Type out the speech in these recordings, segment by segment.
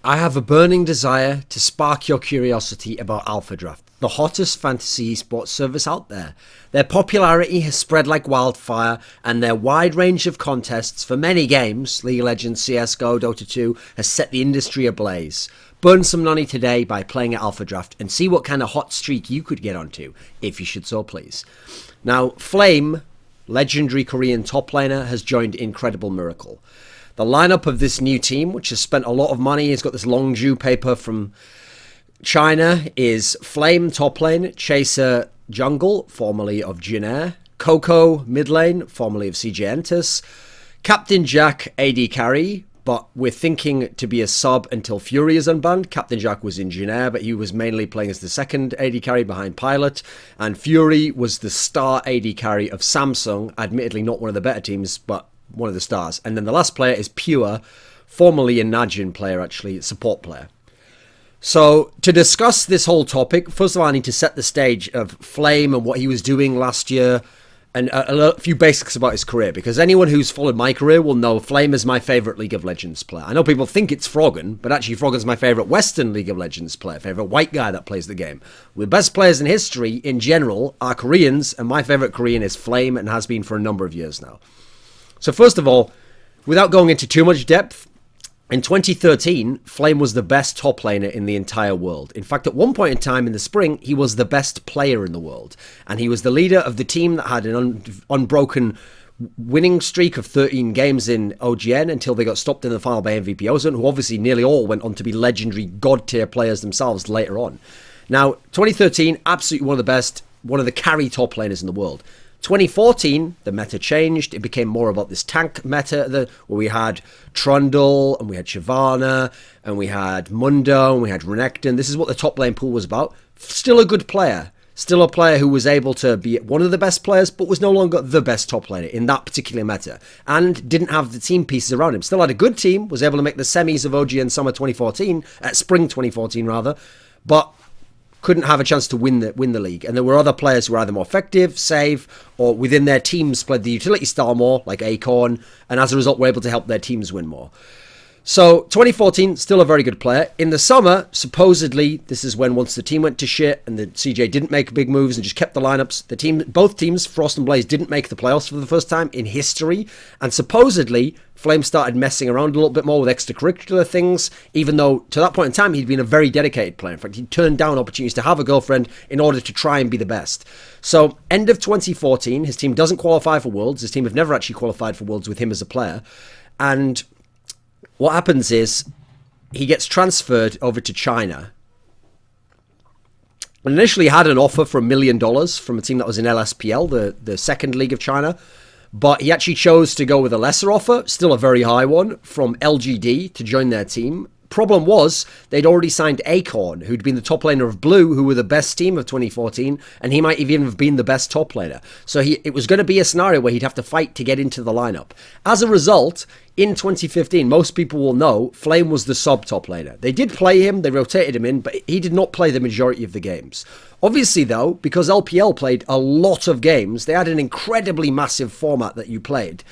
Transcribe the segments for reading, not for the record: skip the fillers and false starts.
I have a burning desire to spark your curiosity about Alpha Draft, the hottest fantasy esports service out there. Their popularity has spread like wildfire, and their wide range of contests for many games, League of Legends, CSGO, Dota 2, has set the industry ablaze. Burn some money today by playing at Alpha Draft and see what kind of hot streak you could get onto, if you should so please. Now, Flame, legendary Korean top laner, has joined Incredible Miracle. The lineup of this new team, which has spent a lot of money, has got this Longzhu paper from China, is Flame top lane, Chaser jungle, formerly of Jin, Coco mid lane, formerly of CJ Entus, Captain Jack AD carry, but we're thinking to be a sub until Fury is unbanned. Captain Jack was in Jin, but he was mainly playing as the second AD carry behind Pilot, and Fury was the star AD carry of Samsung, admittedly not one of the better teams, but one of the stars. And then the last player is Pure, formerly a Najin player, actually, support player. So to discuss this whole topic, first of all, I need to set the stage of Flame and what he was doing last year, and a few basics about his career, because anyone who's followed my career will know Flame is my favourite League of Legends player. I know people think it's Froggen, but actually Froggen's my favourite Western League of Legends player, favourite white guy that plays the game. The best players in history, in general, are Koreans, and my favourite Korean is Flame, and has been for a number of years now. So first of all, without going into too much depth, in 2013, Flame was the best top laner in the entire world. In fact, at one point in time in the spring, he was the best player in the world. And he was the leader of the team that had an unbroken winning streak of 13 games in OGN until they got stopped in the final by MVP Ozone, who obviously nearly all went on to be legendary god-tier players themselves later on. Now, 2013, absolutely one of the best, one of the carry top laners in the world. 2014, the meta changed. It became more about this tank meta, where we had Trundle, and we had Shyvana, and we had Mundo, and we had Renekton. This is what the top lane pool was about. Still a good player. Still a player who was able to be one of the best players, but was no longer the best top laner in that particular meta. And didn't have the team pieces around him. Still had a good team, was able to make the semis of OGN Summer 2014, Spring 2014 rather, but couldn't have a chance to win the league. And there were other players who were either more effective, save, or within their teams played the utility style more, like Acorn, and as a result were able to help their teams win more. So 2014, still a very good player. In the summer, supposedly, this is when once the team went to shit and the CJ didn't make big moves and just kept the lineups, both teams, Frost and Blaze, didn't make the playoffs for the first time in history. And supposedly, Flame started messing around a little bit more with extracurricular things, even though to that point in time, he'd been a very dedicated player. In fact, he turned down opportunities to have a girlfriend in order to try and be the best. So, end of 2014, his team doesn't qualify for Worlds. His team have never actually qualified for Worlds with him as a player. And what happens is he gets transferred over to China. And initially had an offer for $1 million from a team that was in LSPL, the second league of China. But he actually chose to go with a lesser offer, still a very high one, from LGD to join their team. Problem was, they'd already signed Acorn, who'd been the top laner of Blue, who were the best team of 2014, and he might even have been the best top laner. So it was going to be a scenario where he'd have to fight to get into the lineup. As a result, in 2015, most people will know, Flame was the sub top laner. They did play him, they rotated him in, but he did not play the majority of the games. Obviously, though, because LPL played a lot of games, they had an incredibly massive format that you played.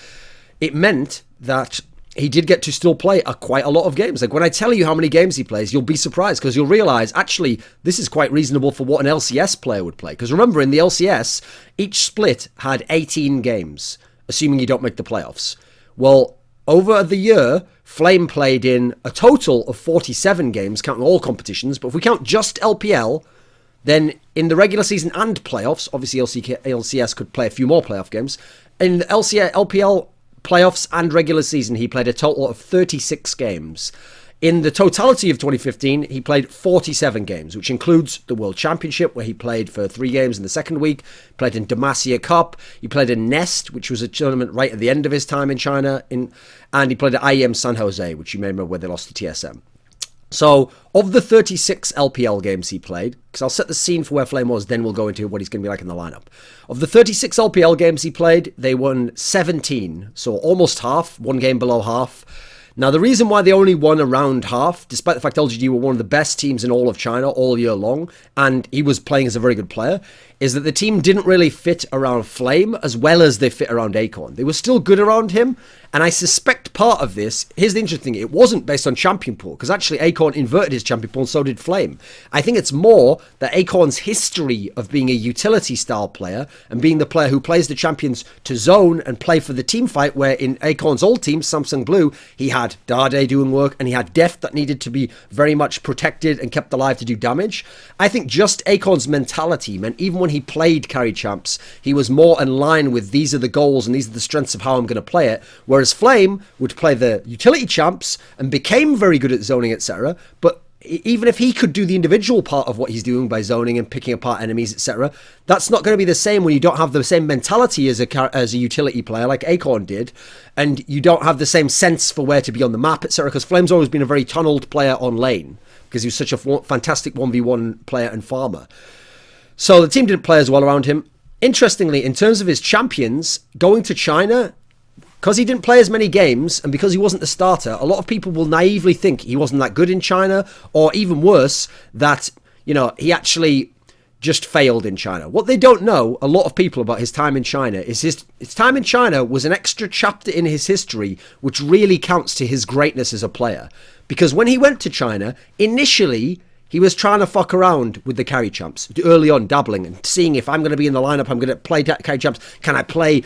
It meant that he did get to still play quite a lot of games. Like when I tell you how many games he plays, you'll be surprised because you'll realize, actually, this is quite reasonable for what an LCS player would play. Because remember, in the LCS, each split had 18 games, assuming you don't make the playoffs. Well, over the year, Flame played in a total of 47 games, counting all competitions. But if we count just LPL, then in the regular season and playoffs, obviously LCS could play a few more playoff games. In the LPL playoffs and regular season, he played a total of 36 games. In the totality of 2015, he played 47 games, which includes the World Championship, where he played for 3 games in the second week, played in Demacia Cup, he played in Nest, which was a tournament right at the end of his time in China, and he played at IEM San Jose, which you may remember where they lost to TSM. So, of the 36 LPL games he played, because I'll set the scene for where Flame was, then we'll go into what he's going to be like in the lineup. Of the 36 LPL games he played, they won 17, so almost half, one game below half. Now, the reason why they only won around half, despite the fact LGD were one of the best teams in all of China all year long, and he was playing as a very good player, is that the team didn't really fit around Flame as well as they fit around Acorn. They were still good around him, And I suspect part of this, here's the interesting thing, it wasn't based on champion pool, because actually Acorn inverted his champion pool and so did Flame. I think it's more that Acorn's history of being a utility style player and being the player who plays the champions to zone and play for the team fight, where in Acorn's old team, Samsung Blue, he had Dade doing work and he had Deft that needed to be very much protected and kept alive to do damage. I think just Acorn's mentality meant even when he played carry champs, he was more in line with these are the goals and these are the strengths of how I'm going to play it. Whereas Flame would play the utility champs and became very good at zoning, etc. But even if he could do the individual part of what he's doing by zoning and picking apart enemies, etc., that's not going to be the same when you don't have the same mentality as a utility player like Acorn did, and you don't have the same sense for where to be on the map, etc. Because Flame's always been a very tunneled player on lane because he was such a fantastic 1v1 player and farmer. So the team didn't play as well around him. Interestingly, in terms of his champions, going to China, because he didn't play as many games and because he wasn't the starter, a lot of people will naively think he wasn't that good in China, or even worse, that, you know, he actually just failed in China. What they don't know, a lot of people, about his time in China is his time in China was an extra chapter in his history which really counts to his greatness as a player. Because when he went to China, initially he was trying to fuck around with the carry champs early on, dabbling and seeing if I'm going to be in the lineup, I'm going to play carry champs. Can I play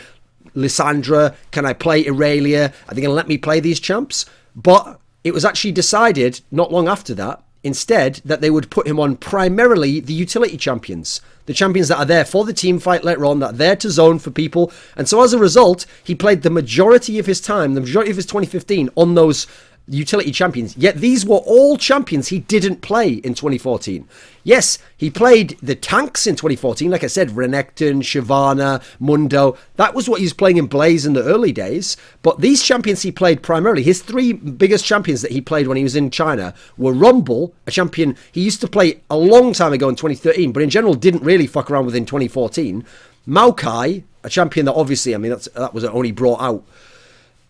Lysandra? Can I play Irelia? Are they going to let me play these champs? But it was actually decided not long after that, instead, that they would put him on primarily the utility champions. The champions that are there for the team fight later on, that are there to zone for people. And so as a result, he played the majority of his time, the majority of his 2015 on those utility champions. Yet these were all champions he didn't play in 2014. Yes, he played the tanks in 2014, like I said, Renekton, Shyvana, Mundo. That was what he was playing in Blaze in the early days. But these champions he played primarily, his three biggest champions that he played when he was in China were Rumble, a champion he used to play a long time ago in 2013, but in general didn't really fuck around with in 2014. Maokai, a champion that obviously, I mean, that was only brought out.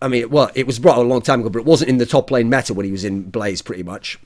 I mean, well, it was brought out a long time ago, but it wasn't in the top lane meta when he was in Blaze, pretty much.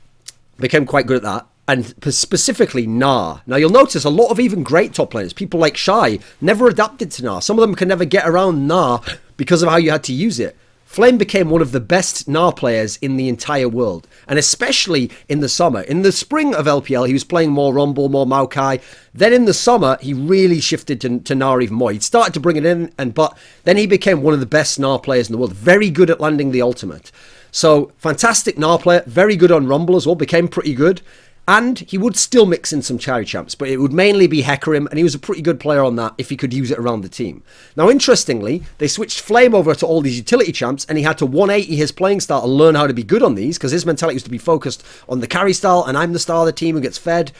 Became quite good at that. And specifically, Gnar. Now, you'll notice a lot of even great top laners, people like Shy, never adapted to Gnar. Some of them can never get around Gnar because of how you had to use it. Flame became one of the best Gnar players in the entire world, and especially in the summer. In the spring of LPL, he was playing more Rumble, more Maokai. Then in the summer, he really shifted to Gnar even more. He'd started to bring it in, but then he became one of the best Gnar players in the world. Very good at landing the ultimate. So, fantastic Gnar player, very good on Rumble as well, became pretty good. And he would still mix in some carry champs, but it would mainly be Hecarim, and he was a pretty good player on that if he could use it around the team. Now, interestingly, they switched Flame over to all these utility champs, and he had to 180 his playing style and learn how to be good on these, because his mentality was to be focused on the carry style, and I'm the star of the team who gets fed.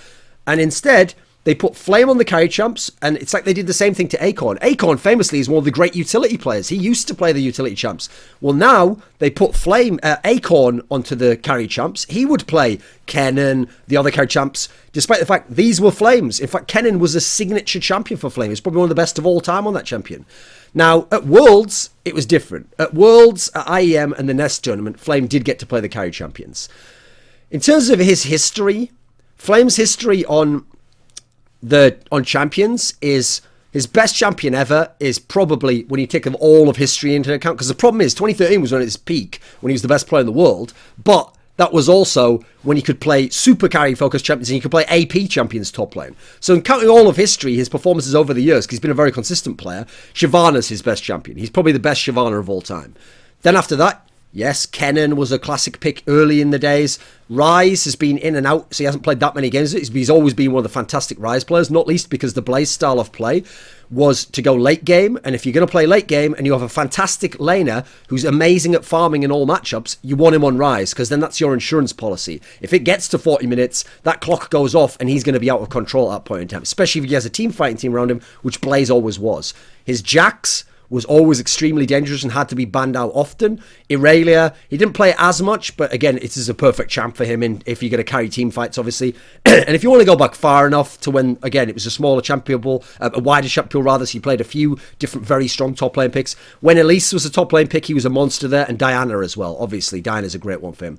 And instead, they put Flame on the carry champs, and it's like they did the same thing to Acorn. Acorn, famously, is one of the great utility players. He used to play the utility champs. Well, now they put Acorn onto the carry champs. He would play Kennen, the other carry champs, despite the fact these were Flames. In fact, Kennen was a signature champion for Flame. He's probably one of the best of all time on that champion. Now, at Worlds, it was different. At Worlds, at IEM, and the Nest tournament, Flame did get to play the carry champions. In terms of his history, Flame's history on champions is his best champion ever is probably when you take all of history into account, because the problem is 2013 was when at his peak, when he was the best player in the world, but that was also when he could play super carry focused champions and he could play AP champions top lane. So in counting all of history, his performances over the years, because he's been a very consistent player, Shyvana's his best champion. He's probably the best Shyvana of all time. Then after that, yes, Kennen was a classic pick early in the days. Ryze has been in and out, so he hasn't played that many games. He's always been one of the fantastic Ryze players, not least because the Blaze style of play was to go late game. And if you're going to play late game and you have a fantastic laner who's amazing at farming in all matchups, you want him on Ryze, because then that's your insurance policy. If it gets to 40 minutes, that clock goes off and he's going to be out of control at that point in time, especially if he has a team fighting team around him, which Blaze always was. His Jax was always extremely dangerous and had to be banned out often. Irelia, he didn't play as much, but again, it is a perfect champ for him if you're going to carry team fights, obviously. And if you want to go back far enough to when, again, it was a smaller champion pool, a wider champion pool rather, so he played a few different very strong top lane picks. When Elise was a top lane pick, he was a monster there, and Diana as well, obviously. Diana's a great one for him.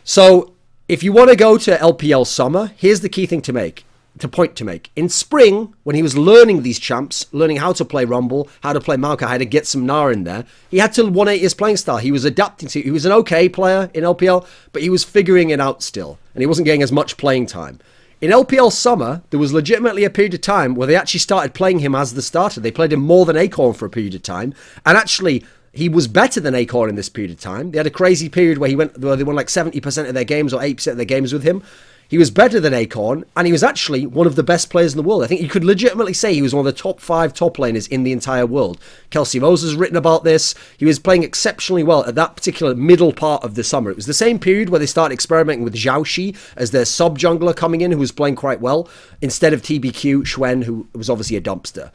So, if you want to go to LPL Summer, here's the key thing to make. point to make. In spring, when he was learning these champs, learning how to play Rumble, how to play Maokai, how to get some Gnar in there, he had to 180 his playing style. He was adapting to it. He was an okay player in LPL, but he was figuring it out still, and he wasn't getting as much playing time. In LPL summer, there was legitimately a period of time where they actually started playing him as the starter. They played him more than Acorn for a period of time, and actually, he was better than Acorn in this period of time. They had a crazy period where they won like 70% of their games or 8% of their games with him. He was better than Acorn, and he was actually one of the best players in the world. I think you could legitimately say he was one of the top 5 top laners in the entire world. Kelsey Rose has written about this. He was playing exceptionally well at that particular middle part of the summer. It was the same period where they started experimenting with Zhao Shi as their sub-jungler coming in, who was playing quite well, instead of TBQ Xuen, who was obviously a dumpster.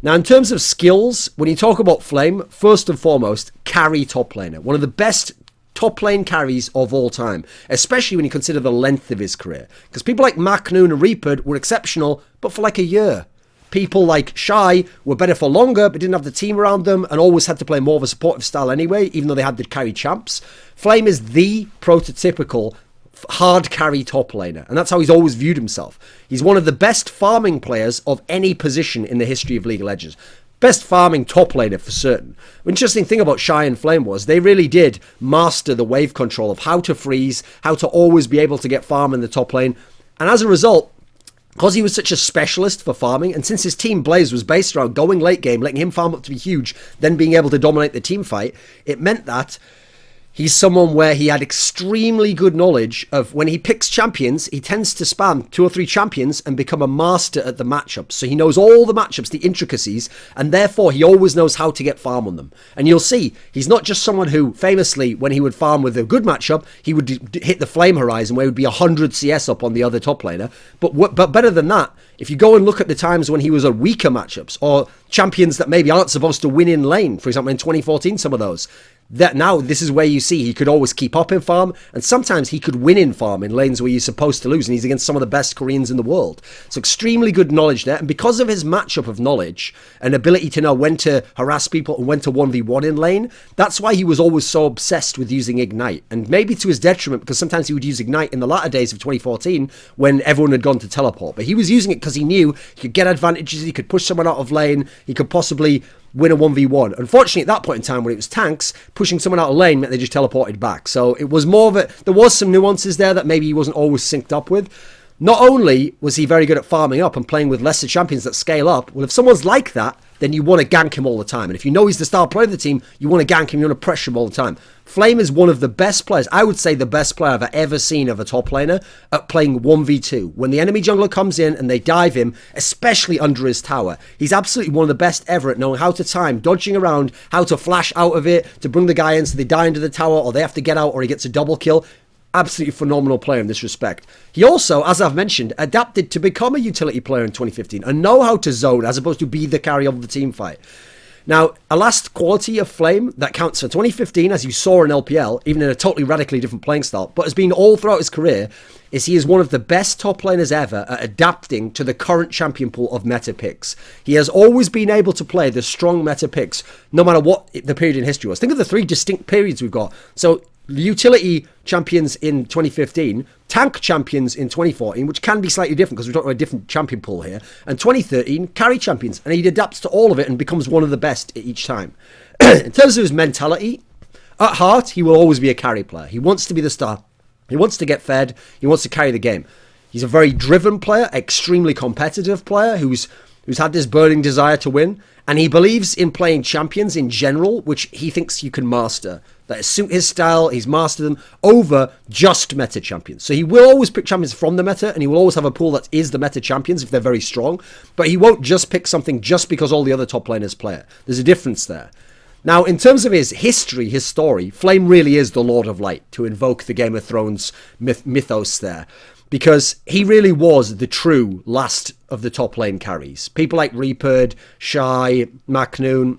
Now, in terms of skills, when you talk about Flame, first and foremost, carry top laner. One of the best top lane carries of all time, especially when you consider the length of his career. Because people like Macnoon and Reaper were exceptional, but for like a year. People like Shy were better for longer, but didn't have the team around them and always had to play more of a supportive style anyway, even though they had the carry champs. Flame is the prototypical hard carry top laner, and that's how he's always viewed himself. He's one of the best farming players of any position in the history of League of Legends. Best farming top laner for certain. The interesting thing about Shy and Flame was they really did master the wave control of how to freeze, how to always be able to get farm in the top lane. And as a result, because he was such a specialist for farming, and since his team Blaze was based around going late game, letting him farm up to be huge, then being able to dominate the team fight, it meant that he's someone where he had extremely good knowledge of when he picks champions, he tends to spam 2 or 3 champions and become a master at the matchups. So he knows all the matchups, the intricacies, and therefore he always knows how to get farm on them. And you'll see, he's not just someone who famously, when he would farm with a good matchup, he would hit the flame horizon where he would be 100 CS up on the other top laner. But better than that, if you go and look at the times when he was on weaker matchups or champions that maybe aren't supposed to win in lane, for example in 2014, some of those, that now this is where you see he could always keep up in farm, and sometimes he could win in farm in lanes where you're supposed to lose, and he's against some of the best Koreans in the world. So extremely good knowledge there, and because of his matchup of knowledge and ability to know when to harass people and when to 1v1 in lane, that's why he was always so obsessed with using Ignite, and maybe to his detriment, because sometimes he would use Ignite in the latter days of 2014 when everyone had gone to teleport, but he was using it because he knew he could get advantages, he could push someone out of lane, he could possibly win a 1v1. Unfortunately, at that point in time, when it was tanks, pushing someone out of lane meant they just teleported back. So it was more of a... There was some nuances there that maybe he wasn't always synced up with. Not only was he very good at farming up and playing with lesser champions that scale up, well, if someone's like that, then you want to gank him all the time. And if you know he's the star player of the team, you want to gank him, you want to pressure him all the time. Flame is one of the best players, I would say the best player I've ever seen of a top laner at playing 1v2. When the enemy jungler comes in and they dive him, especially under his tower, he's absolutely one of the best ever at knowing how to time, dodging around, how to flash out of it, to bring the guy in so they die into the tower, or they have to get out, or he gets a double kill. Absolutely phenomenal player in this respect. He also, as I've mentioned, adapted to become a utility player in 2015 and know how to zone as opposed to be the carry of the team fight. Now, a last quality of Flame that counts for 2015, as you saw in LPL, even in a totally radically different playing style, but has been all throughout his career, is he is one of the best top laners ever at adapting to the current champion pool of meta picks. He has always been able to play the strong meta picks, no matter what the period in history was. Think of the 3 distinct periods we've got. So, utility champions in 2015, tank champions in 2014, which can be slightly different because we're talking about a different champion pool here, and 2013, carry champions, and he adapts to all of it and becomes one of the best at each time. In terms of his mentality, at heart, he will always be a carry player. He wants to be the star. He wants to get fed. He wants to carry the game. He's a very driven player, extremely competitive player who's had this burning desire to win, and he believes in playing champions in general, which he thinks you can master. That suit his style, he's mastered them over just meta champions. So he will always pick champions from the meta, and he will always have a pool that is the meta champions if they're very strong, but he won't just pick something just because all the other top laners play it. There's a difference there. Now, in terms of his history, his story, Flame really is the Lord of Light, to invoke the Game of Thrones mythos there. Because he really was the true last of the top lane carries. People like Reaper, Shy, Macnoon,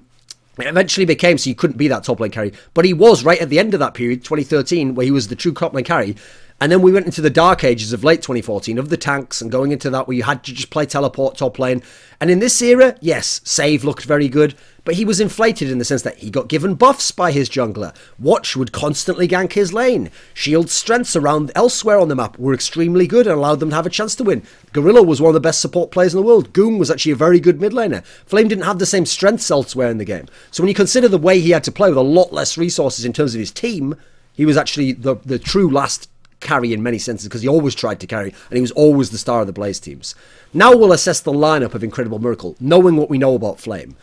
it eventually became so you couldn't be that top lane carry. But he was right at the end of that period, 2013, where he was the true top lane carry. And then we went into the dark ages of late 2014 of the tanks and going into that where you had to just play teleport top lane. And in this era, yes, Save looked very good, but he was inflated in the sense that he got given buffs by his jungler. Watch would constantly gank his lane. Shield's strengths around elsewhere on the map were extremely good and allowed them to have a chance to win. Gorilla was one of the best support players in the world. Goom was actually a very good mid laner. Flame didn't have the same strengths elsewhere in the game. So when you consider the way he had to play with a lot less resources in terms of his team, he was actually the true last carry in many senses, because he always tried to carry and he was always the star of the Blaze teams. Now we'll assess the lineup of Incredible Miracle, knowing what we know about Flame.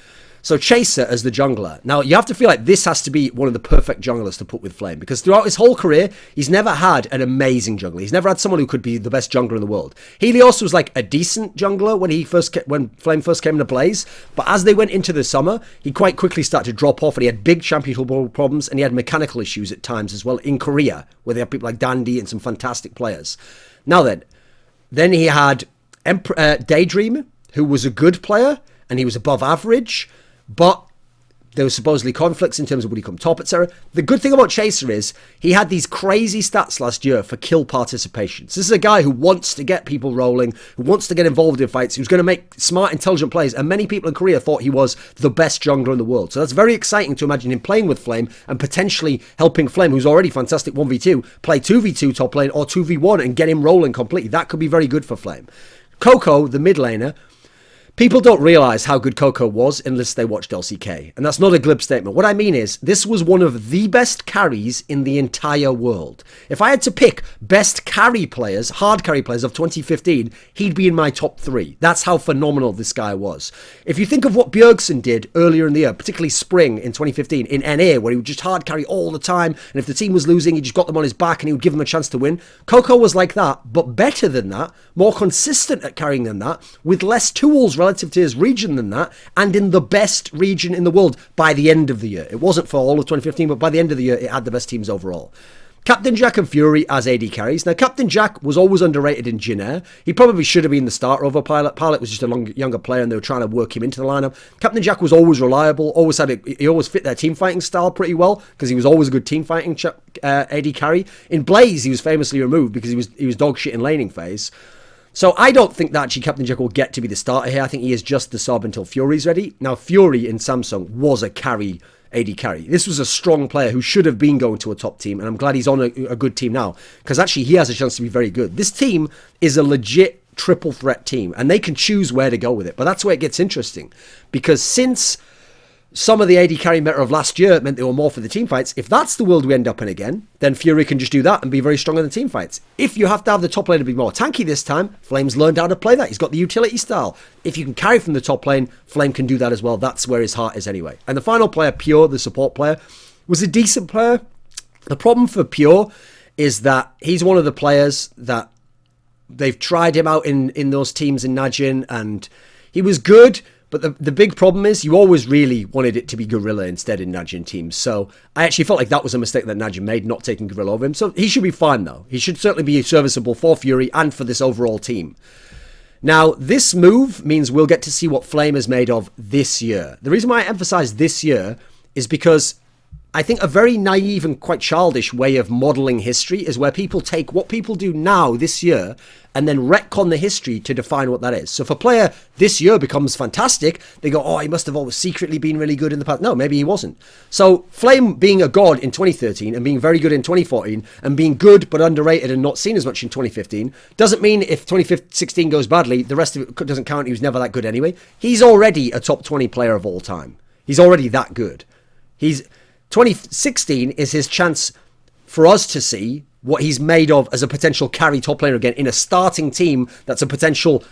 So Chaser as the jungler. Now you have to feel like this has to be one of the perfect junglers to put with Flame, because throughout his whole career he's never had an amazing jungler. He's never had someone who could be the best jungler in the world. Helios was like a decent jungler when Flame first came to Blaze, but as they went into the summer, he quite quickly started to drop off, and he had big championship problems, and he had mechanical issues at times as well in Korea, where they had people like Dandy and some fantastic players. Now then he had Daydream, who was a good player and he was above average, but there were supposedly conflicts in terms of would he come top, etc. The good thing about Chaser is he had these crazy stats last year for kill participations. This is a guy who wants to get people rolling, who wants to get involved in fights, who's going to make smart, intelligent plays, and many people in Korea thought he was the best jungler in the world. So that's very exciting to imagine him playing with Flame and potentially helping Flame, who's already fantastic 1v2, play 2v2 top lane or 2v1 and get him rolling completely. That could be very good for Flame. Coco, the mid laner, people don't realise how good Coco was unless they watched LCK. And that's not a glib statement. What I mean is, this was one of the best carries in the entire world. If I had to pick best carry players, hard carry players of 2015, he'd be in my top 3. That's how phenomenal this guy was. If you think of what Bjergsen did earlier in the year, particularly spring in 2015 in NA, where he would just hard carry all the time, and if the team was losing, he just got them on his back and he would give them a chance to win. Coco was like that, but better than that, more consistent at carrying than that, with less tools relative to his region than that, and in the best region in the world by the end of the year. It wasn't for all of 2015, but by the end of the year, it had the best teams overall. Captain Jack and Fury as AD carries. Now, Captain Jack was always underrated in Jin Air. He probably should have been the starter over Pilot. Pilot was just a younger player, and they were trying to work him into the lineup. Captain Jack was always reliable, he always fit their team fighting style pretty well, because he was always a good team fighting AD carry. In Blaze, he was famously removed because he was dog shit in laning phase. So I don't think that actually Captain Jack will get to be the starter here. I think he is just the sub until Fury's ready. Now, Fury in Samsung was a AD carry. This was a strong player who should have been going to a top team, and I'm glad he's on a good team now, because actually he has a chance to be very good. This team is a legit triple threat team, and they can choose where to go with it. But that's where it gets interesting, because since some of the AD carry meta of last year meant they were more for the team fights, if that's the world we end up in again, then Fury can just do that and be very strong in the team fights. If you have to have the top lane to be more tanky this time, Flame's learned how to play that. He's got the utility style. If you can carry from the top lane, Flame can do that as well. That's where his heart is anyway. And the final player, Pure, the support player, was a decent player. The problem for Pure is that he's one of the players that they've tried him out in those teams in Najin, and he was good. But the big problem is you always really wanted it to be Gorilla instead in Najin teams. So I actually felt like that was a mistake that Najin made, not taking Gorilla over him. So he should be fine, though. He should certainly be serviceable for Fury and for this overall team. Now, this move means we'll get to see what Flame is made of this year. The reason why I emphasize this year is because I think a very naive and quite childish way of modelling history is where people take what people do now this year and then retcon the history to define what that is. So if a player this year becomes fantastic, they go, oh, he must have always secretly been really good in the past. No, maybe he wasn't. So Flame being a god in 2013 and being very good in 2014 and being good but underrated and not seen as much in 2015 doesn't mean if 2016 goes badly, the rest of it doesn't count. He was never that good anyway. He's already a top 20 player of all time. He's already that good. 2016 is his chance for us to see what he's made of as a potential carry top laner again in a starting team that's a potential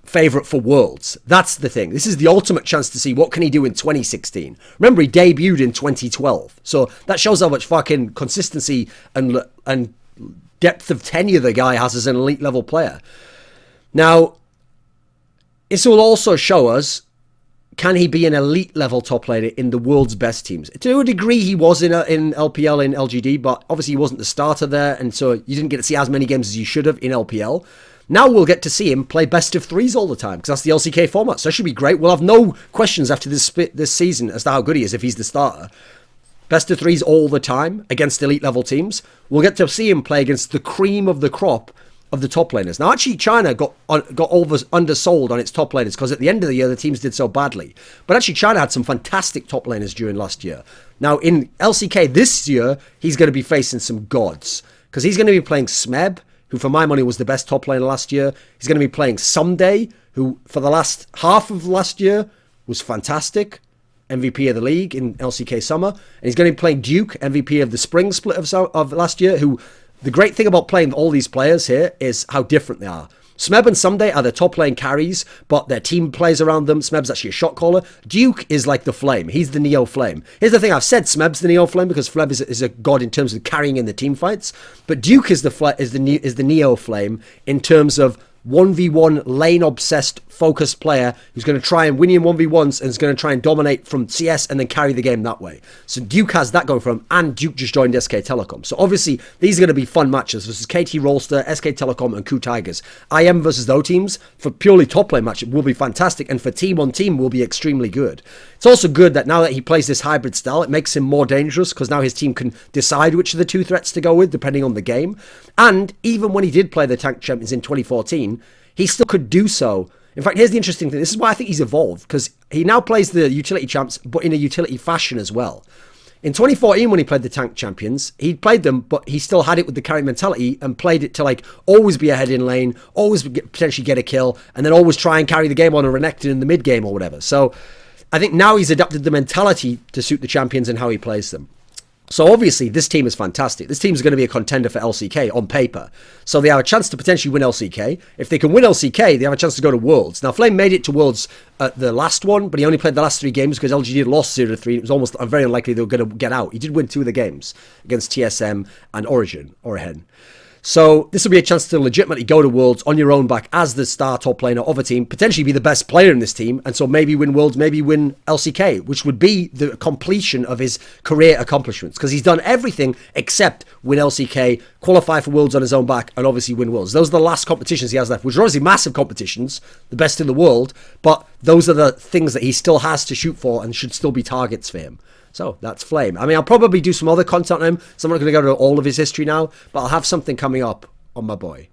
favourite for Worlds. That's the thing. This is the ultimate chance to see what can he do in 2016. Remember, he debuted in 2012. So that shows how much fucking consistency and depth of tenure the guy has as an elite level player. Now, this will also show us, can he be an elite level top laner in the world's best teams? To a degree, he was in LPL in LGD, but obviously he wasn't the starter there, and so you didn't get to see as many games as you should have in LPL. Now we'll get to see him play best of threes all the time, because that's the LCK format, so that should be great. We'll have no questions after this season as to how good he is if he's the starter. best of threes all the time against elite level teams. We'll get to see him play against the cream of the crop of the top laners. Now, actually, China got undersold on its top laners because at the end of the year, the teams did so badly. But actually, China had some fantastic top laners during last year. Now, in LCK this year, he's going to be facing some gods because he's going to be playing Smeb, who for my money was the best top laner last year. He's going to be playing Someday, who for the last half of last year was fantastic. MVP of the league in LCK Summer. And he's going to be playing Duke, MVP of the spring split of last year, who... The great thing about playing all these players here is how different they are. Smeb and Someday are the top lane carries, but their team plays around them. Smeb's actually a shot caller. Duke is like the Flame. He's the Neo Flame. Here's the thing. I've said Smeb's the Neo Flame because Fleb is a god in terms of carrying in the team fights. But Duke is the Neo Flame in terms of 1v1 lane-obsessed, focused player who's going to try and win you in 1v1s and is going to try and dominate from CS and then carry the game that way. So Duke has that going for him, and Duke just joined SK Telecom. So obviously, these are going to be fun matches versus KT Rolster, SK Telecom, and KU Tigers. IM versus those teams, for purely top lane matchup, will be fantastic, and for team-on-team will be extremely good. It's also good that now that he plays this hybrid style, it makes him more dangerous because now his team can decide which of the two threats to go with, depending on the game. And even when he did play the Tank Champions in 2014, he still could do so. In fact, here's the interesting thing. This is why I think he's evolved, because he now plays the utility champs, but in a utility fashion as well. In 2014, when he played the Tank Champions, he played them, but he still had it with the carry mentality and played it to like always be ahead in lane, always potentially get a kill, and then always try and carry the game on a Renekton in the mid game or whatever. So I think now he's adapted the mentality to suit the champions and how he plays them. So obviously, this team is fantastic. This team is going to be a contender for LCK on paper. So they have a chance to potentially win LCK. If they can win LCK, they have a chance to go to Worlds. Now, Flame made it to Worlds at the last one, but he only played the last 3 games because LGD had lost 0-3. It was almost very unlikely they were going to get out. He did win 2 of the games against TSM and Origin. So this will be a chance to legitimately go to Worlds on your own back as the star top laner of a team, potentially be the best player in this team, and so maybe win Worlds, maybe win LCK, which would be the completion of his career accomplishments, because he's done everything except win LCK, qualify for Worlds on his own back, and obviously win Worlds. Those are the last competitions he has left, which are obviously massive competitions, the best in the world, but those are the things that he still has to shoot for and should still be targets for him. So that's Flame. I mean, I'll probably do some other content on him, so I'm not going to go to all of his history now, but I'll have something coming up on my boy.